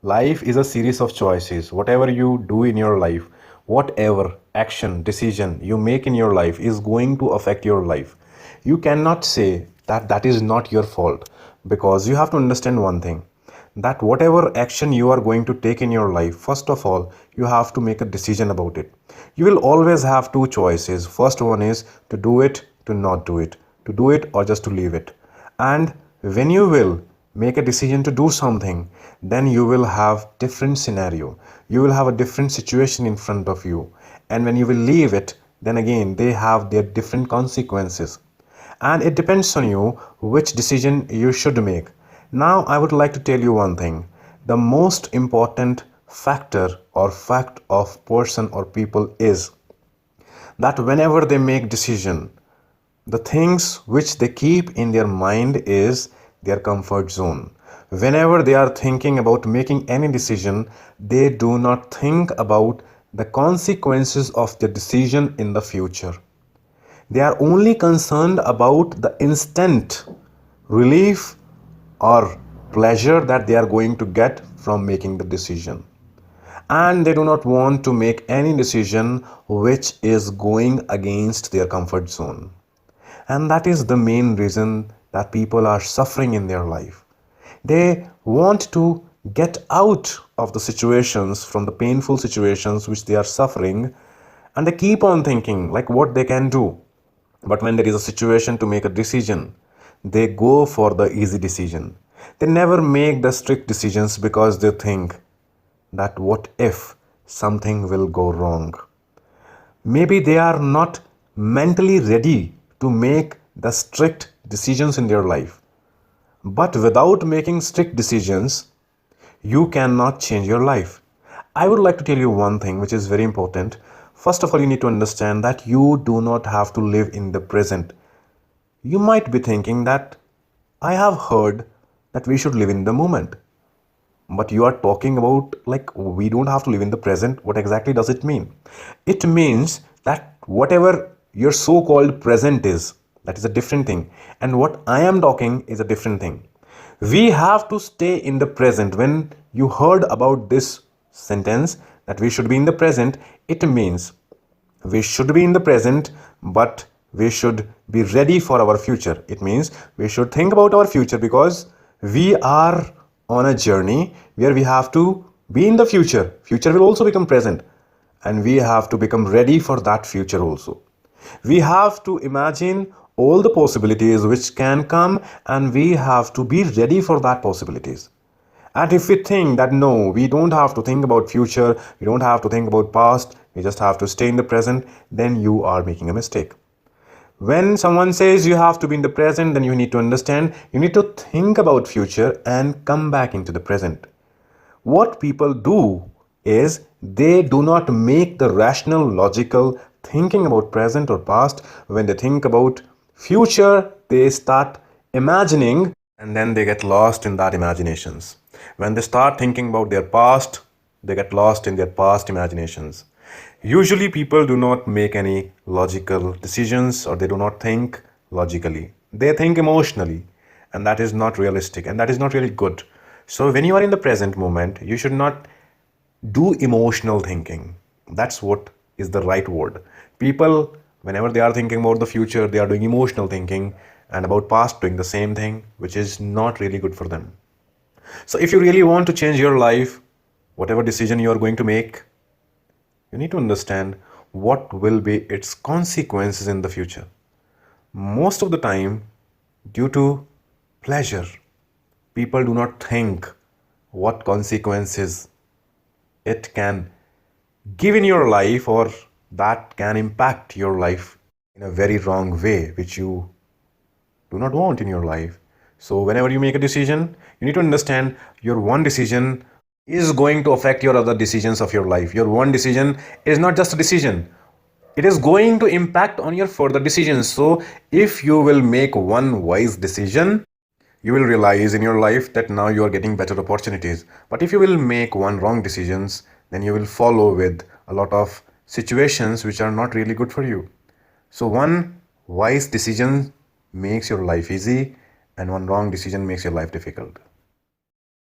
Life is a series of choices. Whatever you do in your life, whatever action, decision you make in your life is going to affect your life. You cannot say that that is not your fault, because you have to understand one thing, that whatever action you are going to take in your life, first of all, you have to make a decision about it. You will always have two choices. First one is to do it, to not do it, to do it or just to leave it. And when you will make a decision to do something, then you will have different scenario, you will have a different situation in front of you. And when you will leave it, then again they have their different consequences, and it depends on you which decision you should make. Now I would like to tell you one thing. The most important factor or fact of person or people is that whenever they make decision, the things which they keep in their mind is their comfort zone. Whenever they are thinking about making any decision, they do not think about the consequences of their decision in the future. They are only concerned about the instant relief or pleasure that they are going to get from making the decision. And they do not want to make any decision which is going against their comfort zone. And that is the main reason that people are suffering in their life. They want to get out of the situations, from the painful situations which they are suffering, and they keep on thinking like what they can do. But when there is a situation to make a decision, they go for the easy decision. They never make the strict decisions because they think that what if something will go wrong. Maybe they are not mentally ready to make the strict decisions in their life. But without making strict decisions, you cannot change your life. I would like to tell you one thing which is very important. First of all, you need to understand that you do not have to live in the present. You might be thinking that I have heard that we should live in the moment. But you are talking about like we don't have to live in the present. What exactly does it mean? It means that whatever your so-called present is, that is a different thing. And what I am talking is a different thing. We have to stay in the present. When you heard about this sentence that we should be in the present, it means we should be in the present, but we should be ready for our future. It means we should think about our future, because we are on a journey where we have to be in the future. Future will also become present, and we have to become ready for that future also. We have to imagine all the possibilities which can come, and we have to be ready for that possibilities. And if we think that no, we don't have to think about future, we don't have to think about past, we just have to stay in the present, then you are making a mistake. When someone says you have to be in the present, then you need to understand, you need to think about future and come back into the present. What people do is they do not make the rational, logical thinking about present or past. When they think about future, they start imagining, and then they get lost in that imaginations. When they start thinking about their past, they get lost in their past imaginations. Usually people do not make any logical decisions, or they do not think logically. They think emotionally, and that is not realistic, and that is not really good. So when you are in the present moment, you should not do emotional thinking. That's what is the right word. People, whenever they are thinking about the future, they are doing emotional thinking, and about past doing the same thing, which is not really good for them. So if you really want to change your life, whatever decision you are going to make, you need to understand what will be its consequences in the future. Most of the time, due to pleasure, people do not think what consequences it can give in your life, or that can impact your life in a very wrong way, which you do not want in your life. So whenever you make a decision, you need to understand your one decision is going to affect your other decisions of your life. Your one decision is not just a decision. It is going to impact on your further decisions. So if you will make one wise decision, you will realize in your life that now you are getting better opportunities. But if you will make one wrong decisions, then you will follow with a lot of situations which are not really good for you. So one wise decision makes your life easy, and one wrong decision makes your life difficult.